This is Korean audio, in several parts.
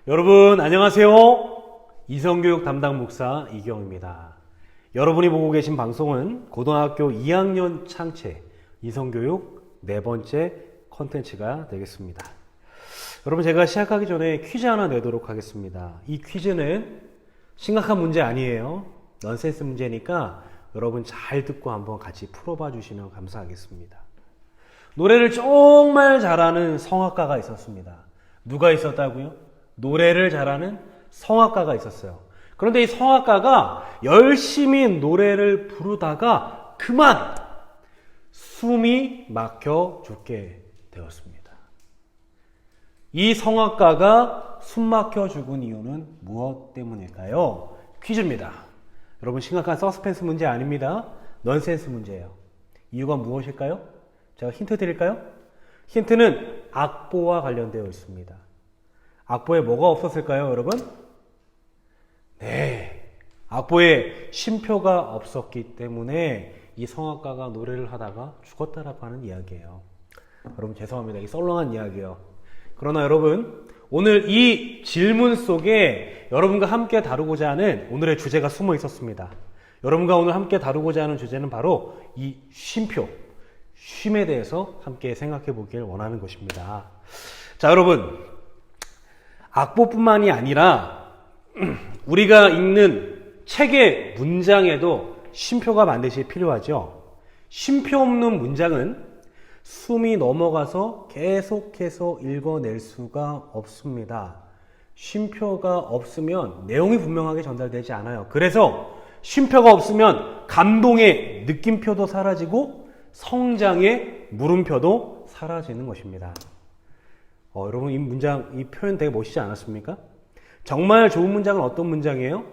여러분 안녕하세요. 이성교육 담당 목사 이경입니다. 여러분이 보고 계신 방송은 고등학교 2학년 창체 이성교육 네 번째 컨텐츠가 되겠습니다. 여러분 제가 시작하기 전에 퀴즈 하나 내도록 하겠습니다. 이 퀴즈는 심각한 문제 아니에요. 넌센스 문제니까 여러분 잘 듣고 한번 같이 풀어봐 주시면 감사하겠습니다. 노래를 정말 잘하는 성악가가 있었습니다. 누가 있었다고요? 노래를 잘하는 성악가가 있었어요. 그런데 이 성악가가 열심히 노래를 부르다가 그만 숨이 막혀 죽게 되었습니다. 이 성악가가 숨 막혀 죽은 이유는 무엇 때문일까요? 퀴즈입니다. 여러분 심각한 서스펜스 문제 아닙니다. 넌센스 문제예요. 이유가 무엇일까요? 제가 힌트 드릴까요? 힌트는 악보와 관련되어 있습니다. 악보에 뭐가 없었을까요, 여러분? 네, 악보에 쉼표가 없었기 때문에 이 성악가가 노래를 하다가 죽었다라고 하는 이야기예요. 여러분 죄송합니다. 이 썰렁한 이야기예요. 그러나 여러분 오늘 이 질문 속에 여러분과 함께 다루고자 하는 오늘의 주제가 숨어 있었습니다. 여러분과 오늘 함께 다루고자 하는 주제는 바로 이 쉼표, 쉼에 대해서 함께 생각해 보길 원하는 것입니다. 자, 여러분 악보뿐만이 아니라 우리가 읽는 책의 문장에도 쉼표가 반드시 필요하죠. 쉼표 없는 문장은 숨이 넘어가서 계속해서 읽어낼 수가 없습니다. 쉼표가 없으면 내용이 분명하게 전달되지 않아요. 그래서 쉼표가 없으면 감동의 느낌표도 사라지고 성장의 물음표도 사라지는 것입니다. 여러분 이 문장, 이 표현 되게 멋있지 않았습니까? 정말 좋은 문장은 어떤 문장이에요?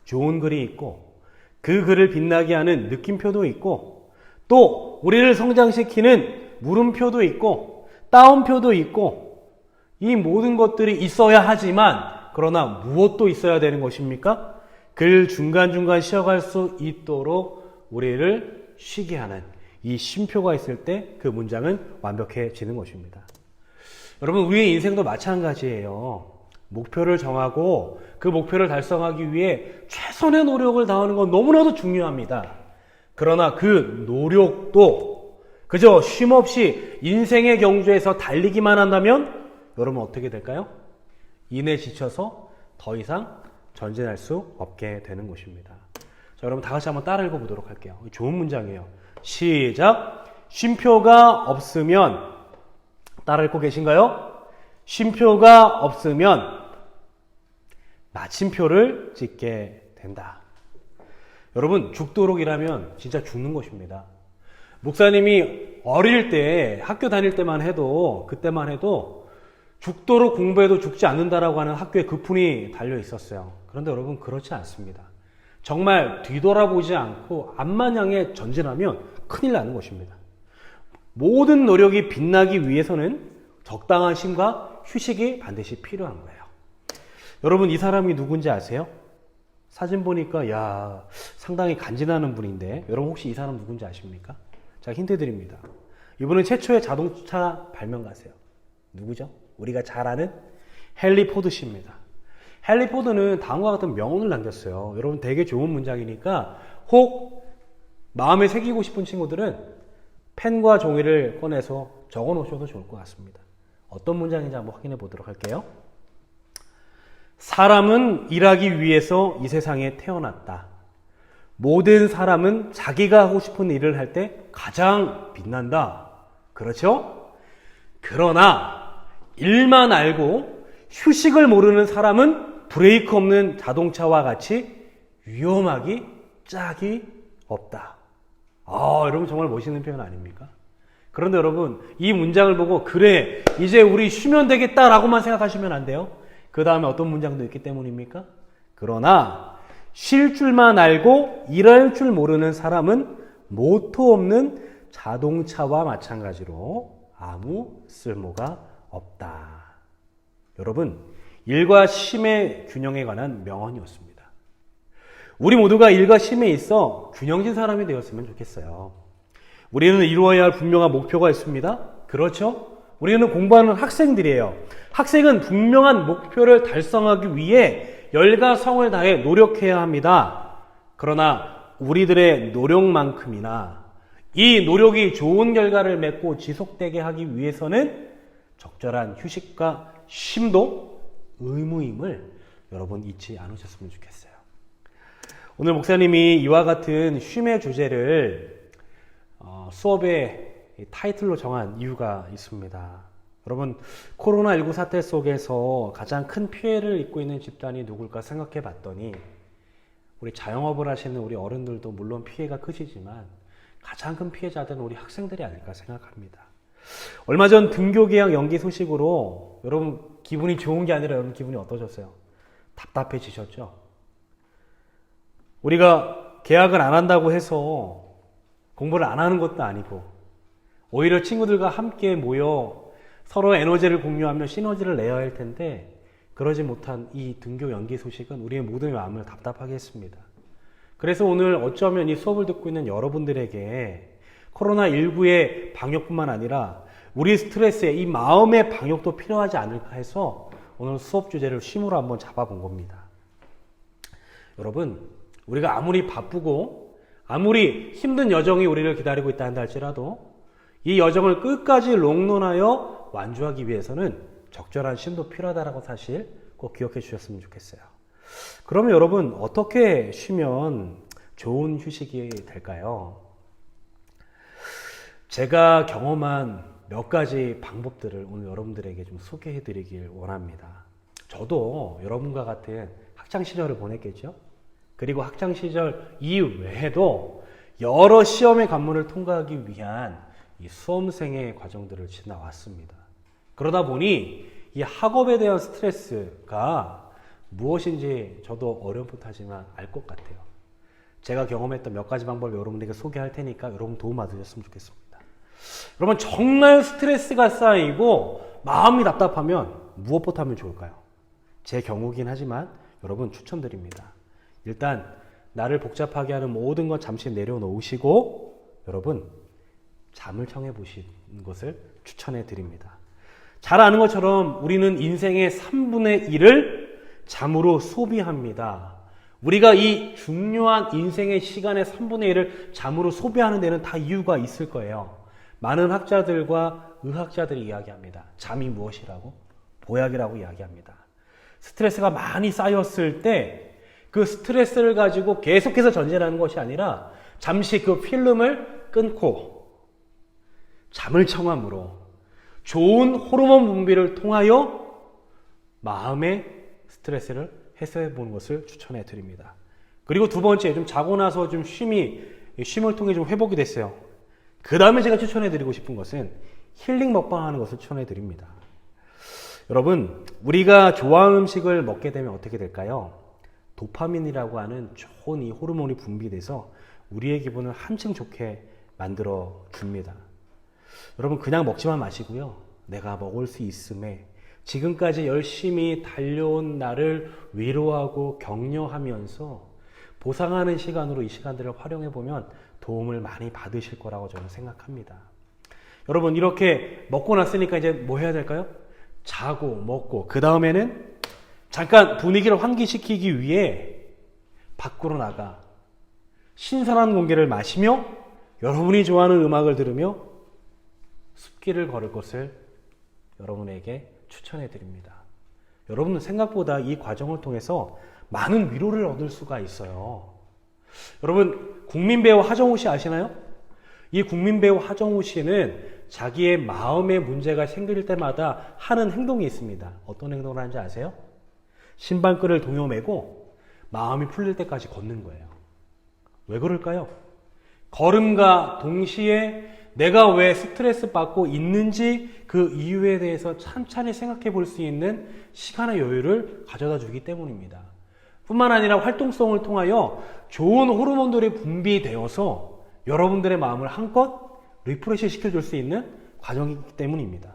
좋은 글이 있고 그 글을 빛나게 하는 느낌표도 있고 또 우리를 성장시키는 물음표도 있고 따옴표도 있고 이 모든 것들이 있어야 하지만 그러나 무엇도 있어야 되는 것입니까? 글 중간중간 쉬어갈 수 있도록 우리를 쉬게 하는 이 쉼표가 있을 때 그 문장은 완벽해지는 것입니다. 여러분 우리의 인생도 마찬가지예요. 목표를 정하고 그 목표를 달성하기 위해 최선의 노력을 다하는 건 너무나도 중요합니다. 그러나 그 노력도 그저 쉼없이 인생의 경주에서 달리기만 한다면 여러분 어떻게 될까요? 이내 지쳐서 더 이상 전진할 수 없게 되는 것입니다. 자, 여러분 다 같이 한번 따라 읽어보도록 할게요. 좋은 문장이에요. 시작! 쉼표가 없으면 따라 읽고 계신가요? 쉼표가 없으면 마침표를 찍게 된다. 여러분 죽도록 일하면 진짜 죽는 것입니다. 목사님이 어릴 때 학교 다닐 때만 해도 그때만 해도 죽도록 공부해도 죽지 않는다라고 하는 학교에 그분이 달려 있었어요. 그런데 여러분 그렇지 않습니다. 정말 뒤돌아보지 않고 앞만 향해 전진하면 큰일 나는 것입니다. 모든 노력이 빛나기 위해서는 적당한 쉼과 휴식이 반드시 필요한 거예요. 여러분 이 사람이 누군지 아세요? 사진 보니까 야 상당히 간지나는 분인데 여러분 혹시 이 사람 누군지 아십니까? 자 힌트 드립니다. 이분은 최초의 자동차 발명가세요. 누구죠? 우리가 잘 아는 헨리 포드 씨입니다. 헨리 포드는 다음과 같은 명언을 남겼어요. 여러분 되게 좋은 문장이니까 혹 마음에 새기고 싶은 친구들은 펜과 종이를 꺼내서 적어 놓으셔도 좋을 것 같습니다. 어떤 문장인지 한번 확인해 보도록 할게요. 사람은 일하기 위해서 이 세상에 태어났다. 모든 사람은 자기가 하고 싶은 일을 할 때 가장 빛난다. 그렇죠? 그러나 일만 알고 휴식을 모르는 사람은 브레이크 없는 자동차와 같이 위험하기 짝이 없다. 여러분 정말 멋있는 표현 아닙니까? 그런데 여러분 이 문장을 보고 그래 이제 우리 쉬면 되겠다라고만 생각하시면 안 돼요. 그 다음에 어떤 문장도 있기 때문입니까? 그러나 쉴 줄만 알고 일할 줄 모르는 사람은 모터 없는 자동차와 마찬가지로 아무 쓸모가 없다. 여러분 일과 쉼의 균형에 관한 명언이었습니다. 우리 모두가 일과 쉼에 있어 균형진 사람이 되었으면 좋겠어요. 우리는 이루어야 할 분명한 목표가 있습니다. 그렇죠? 우리는 공부하는 학생들이에요. 학생은 분명한 목표를 달성하기 위해 열과 성을 다해 노력해야 합니다. 그러나 우리들의 노력만큼이나 이 노력이 좋은 결과를 맺고 지속되게 하기 위해서는 적절한 휴식과 쉼도 의무임을 여러분 잊지 않으셨으면 좋겠어요. 오늘 목사님이 이와 같은 쉼의 주제를 수업의 타이틀로 정한 이유가 있습니다. 여러분, 코로나19 사태 속에서 가장 큰 피해를 입고 있는 집단이 누굴까 생각해 봤더니 우리 자영업을 하시는 우리 어른들도 물론 피해가 크시지만 가장 큰 피해자들은 우리 학생들이 아닐까 생각합니다. 얼마 전 등교 계약 연기 소식으로 여러분 기분이 좋은 게 아니라 여러분 기분이 어떠셨어요? 답답해지셨죠? 우리가 계약을 안 한다고 해서 공부를 안 하는 것도 아니고 오히려 친구들과 함께 모여 서로 에너지를 공유하며 시너지를 내야 할 텐데 그러지 못한 이 등교 연기 소식은 우리의 모든 마음을 답답하게 했습니다. 그래서 오늘 어쩌면 이 수업을 듣고 있는 여러분들에게 코로나19의 방역뿐만 아니라 우리 스트레스의 이 마음의 방역도 필요하지 않을까 해서 오늘 수업 주제를 쉼으로 한번 잡아본 겁니다. 여러분, 우리가 아무리 바쁘고 아무리 힘든 여정이 우리를 기다리고 있다 한다 할지라도 이 여정을 끝까지 롱런하여 완주하기 위해서는 적절한 쉼도 필요하다는 사실 꼭 기억해 주셨으면 좋겠어요. 그러면 여러분 어떻게 쉬면 좋은 휴식이 될까요? 제가 경험한 몇 가지 방법들을 오늘 여러분들에게 좀 소개해 드리길 원합니다. 저도 여러분과 같은 학창 시절을 보냈겠죠? 그리고 학창 시절 이외에도 여러 시험의 관문을 통과하기 위한 이 수험생의 과정들을 지나왔습니다. 그러다 보니 이 학업에 대한 스트레스가 무엇인지 저도 어렴풋하지만 알 것 같아요. 제가 경험했던 몇 가지 방법을 여러분에게 소개할 테니까 여러분 도움 받으셨으면 좋겠습니다. 여러분 정말 스트레스가 쌓이고 마음이 답답하면 무엇부터 하면 좋을까요? 제 경우긴 하지만 여러분 추천드립니다. 일단 나를 복잡하게 하는 모든 것 잠시 내려놓으시고 여러분 잠을 청해 보시는 것을 추천해 드립니다. 잘 아는 것처럼 우리는 인생의 3분의 1을 잠으로 소비합니다. 우리가 이 중요한 인생의 시간의 3분의 1을 잠으로 소비하는 데는 다 이유가 있을 거예요. 많은 학자들과 의학자들이 이야기합니다. 잠이 무엇이라고? 보약이라고 이야기합니다. 스트레스가 많이 쌓였을 때 그 스트레스를 가지고 계속해서 전진하는 것이 아니라 잠시 그 필름을 끊고 잠을 청함으로 좋은 호르몬 분비를 통하여 마음의 스트레스를 해소해 보는 것을 추천해 드립니다. 그리고 두 번째, 좀 자고 나서 좀 쉼을 통해 좀 회복이 됐어요. 그 다음에 제가 추천해 드리고 싶은 것은 힐링 먹방 하는 것을 추천해 드립니다. 여러분, 우리가 좋아하는 음식을 먹게 되면 어떻게 될까요? 도파민이라고 하는 좋은 이 호르몬이 분비돼서 우리의 기분을 한층 좋게 만들어 줍니다. 여러분 그냥 먹지만 마시고요. 내가 먹을 수 있음에 지금까지 열심히 달려온 나를 위로하고 격려하면서 보상하는 시간으로 이 시간들을 활용해 보면 도움을 많이 받으실 거라고 저는 생각합니다. 여러분 이렇게 먹고 났으니까 이제 뭐 해야 될까요? 자고 먹고 그 다음에는 잠깐 분위기를 환기시키기 위해 밖으로 나가 신선한 공기를 마시며 여러분이 좋아하는 음악을 들으며 숲길을 걸을 것을 여러분에게 추천해 드립니다. 여러분은 생각보다 이 과정을 통해서 많은 위로를 얻을 수가 있어요. 여러분 국민배우 하정우 씨 아시나요? 이 국민배우 하정우 씨는 자기의 마음에 문제가 생길 때마다 하는 행동이 있습니다. 어떤 행동을 하는지 아세요? 신발끈을 동여매고 마음이 풀릴 때까지 걷는 거예요. 왜 그럴까요? 걸음과 동시에 내가 왜 스트레스 받고 있는지 그 이유에 대해서 찬찬히 생각해 볼 수 있는 시간의 여유를 가져다 주기 때문입니다. 뿐만 아니라 활동성을 통하여 좋은 호르몬들이 분비되어서 여러분들의 마음을 한껏 리프레시 시켜줄 수 있는 과정이기 때문입니다.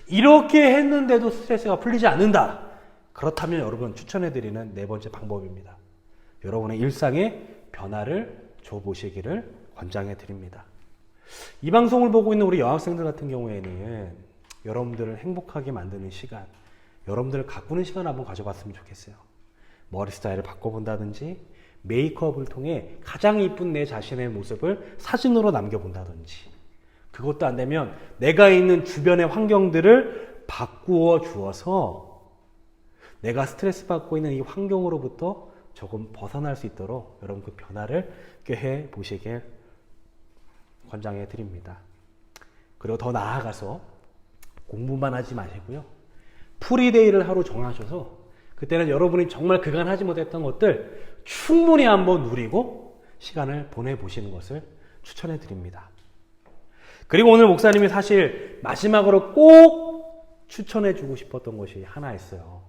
이렇게 했는데도 스트레스가 풀리지 않는다. 그렇다면 여러분 추천해드리는 네 번째 방법입니다. 여러분의 일상에 변화를 줘보시기를 권장해드립니다. 이 방송을 보고 있는 우리 여학생들 같은 경우에는 여러분들을 행복하게 만드는 시간, 여러분들을 가꾸는 시간 한번 가져봤으면 좋겠어요. 머리 스타일을 바꿔본다든지, 메이크업을 통해 가장 이쁜 내 자신의 모습을 사진으로 남겨본다든지, 그것도 안 되면 내가 있는 주변의 환경들을 바꾸어 주어서 내가 스트레스 받고 있는 이 환경으로부터 조금 벗어날 수 있도록 여러분 그 변화를 꾀해 보시길 권장해 드립니다. 그리고 더 나아가서 공부만 하지 마시고요. 프리데이를 하루 정하셔서 그때는 여러분이 정말 그간 하지 못했던 것들 충분히 한번 누리고 시간을 보내보시는 것을 추천해 드립니다. 그리고 오늘 목사님이 사실 마지막으로 꼭 추천해 주고 싶었던 것이 하나 있어요.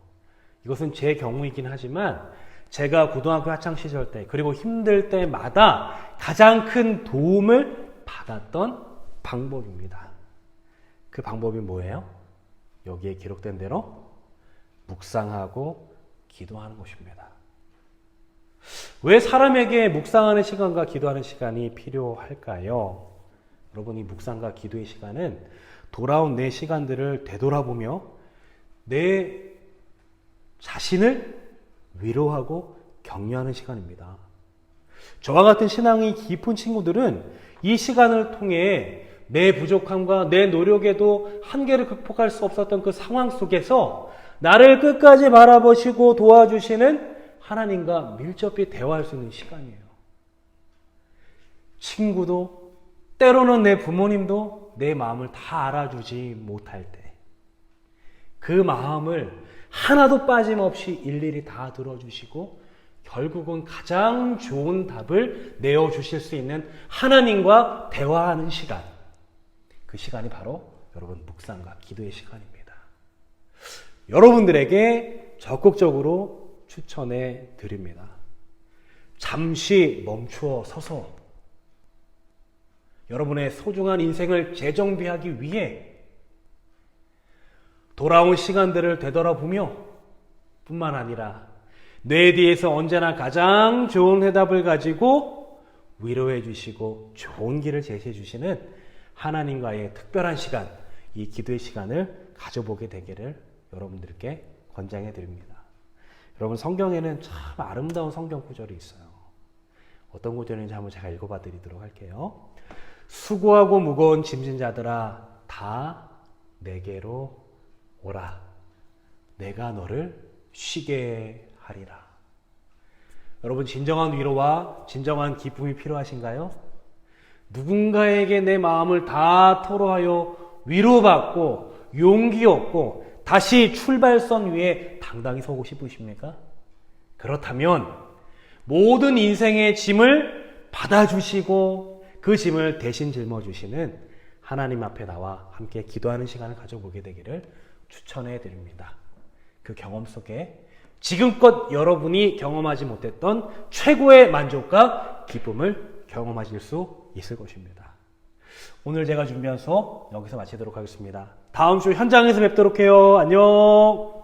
이것은 제 경우이긴 하지만 제가 고등학교 학창시절 때 그리고 힘들 때마다 가장 큰 도움을 받았던 방법입니다. 그 방법이 뭐예요? 여기에 기록된 대로 묵상하고 기도하는 것입니다. 왜 사람에게 묵상하는 시간과 기도하는 시간이 필요할까요? 여러분, 이 묵상과 기도의 시간은 돌아온 내 시간들을 되돌아보며 내 자신을 위로하고 격려하는 시간입니다. 저와 같은 신앙이 깊은 친구들은 이 시간을 통해 내 부족함과 내 노력에도 한계를 극복할 수 없었던 그 상황 속에서 나를 끝까지 바라보시고 도와주시는 하나님과 밀접히 대화할 수 있는 시간이에요. 친구도 때로는 내 부모님도 내 마음을 다 알아주지 못할 때 그 마음을 하나도 빠짐없이 일일이 다 들어주시고 결국은 가장 좋은 답을 내어주실 수 있는 하나님과 대화하는 시간, 그 시간이 바로 여러분 묵상과 기도의 시간입니다. 여러분들에게 적극적으로 추천해 드립니다. 잠시 멈추어 서서 여러분의 소중한 인생을 재정비하기 위해 돌아온 시간들을 되돌아보며 뿐만 아니라 뇌 뒤에서 언제나 가장 좋은 해답을 가지고 위로해 주시고 좋은 길을 제시해 주시는 하나님과의 특별한 시간, 이 기도의 시간을 가져보게 되기를 여러분들께 권장해 드립니다. 여러분, 성경에는 참 아름다운 성경 구절이 있어요. 어떤 구절인지 한번 제가 읽어봐 드리도록 할게요. 수고하고 무거운 짐진 자들아 다 내게로 오라. 내가 너를 쉬게 하리라. 여러분, 진정한 위로와 진정한 기쁨이 필요하신가요? 누군가에게 내 마음을 다 토로하여 위로받고 용기 얻고 다시 출발선 위에 당당히 서고 싶으십니까? 그렇다면 모든 인생의 짐을 받아주시고 그 짐을 대신 짊어주시는 하나님 앞에 나와 함께 기도하는 시간을 가져보게 되기를 추천해 드립니다. 그 경험 속에 지금껏 여러분이 경험하지 못했던 최고의 만족과 기쁨을 경험하실 수 있을 것입니다. 오늘 제가 준비한 수업 여기서 마치도록 하겠습니다. 다음 주 현장에서 뵙도록 해요. 안녕.